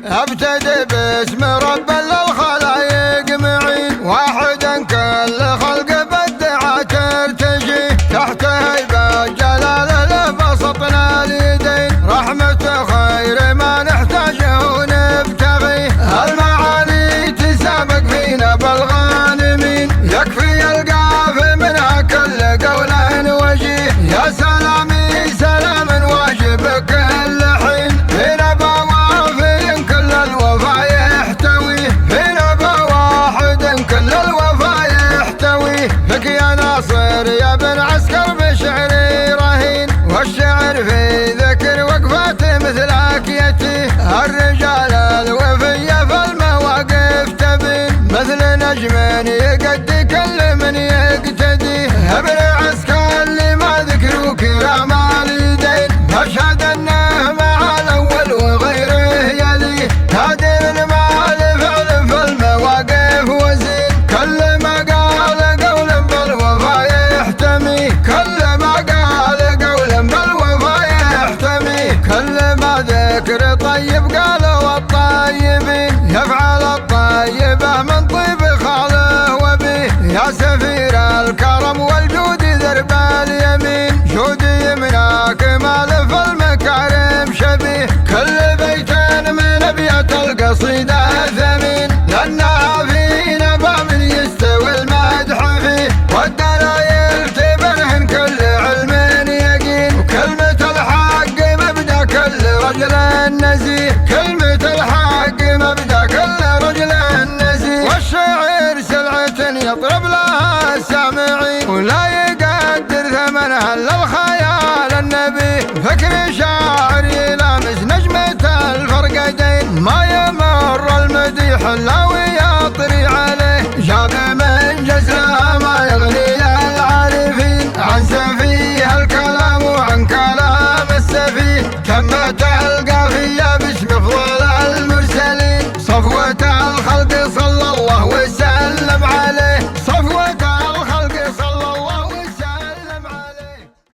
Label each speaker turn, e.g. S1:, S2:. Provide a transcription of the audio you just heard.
S1: ابتدي باسم رب للخلايق معين، واحدا كل خلق بالدعاء ترتجي، تحت هيبة جلاله له بسطنا اليدين، رحمته خير ما نحتاجه ونبتغي، المعاني تسابق فينا بالغانمين، يكفي القاف منها كل قول وجيه، يا سلامي سلام واجب كل حين، فينا بوافي كل الوفا يحتويه، فينا بواحد كل الوفا يحتويه، لك يا ناصر يا بن عسكر بشعري رهين، والشعر في ذكر وقفاته مثل عكيته، الرجال الوفية في المواقف تبين، مثل نجم يقدي كل من يقتدي، ابن عسكر لما ذكروا كرام اليدين، اشهد انه مع الاول وغيره يليه، هادر المال فعل في المواقف وزين، كل ما قال قول بالوفا يحتمي، كل ما قال قول بالوفا يحتمي، كل ما ذكر طيب قالوا الطيبين، يفعل الطيبه من طيب خاله وبيه، يا سفير الكرم والجود ذرب اليمين، جودي يمناك مال في المكارم شبيه، كل بيت من ابيات القصيده ثمين، لانها في نبع من يستوي المدح فيه، والدلايل تبنهن كل علم يقين، وكلمه الحق مبدا كل رجل نزيه، كلمه الحق مبدا كل رجل نزيه، والشعر سلعه يطرب لها السامعين، ولا يقدر ثمنها الا الخيال النبي، فكر شاعر يلامس نجمة الفرقدين، ما يمر المديح الا ويطري عليه، جاب من جزله ما يغني العارفين، عن سفيه الكلام وعن كلام السفيه، تمت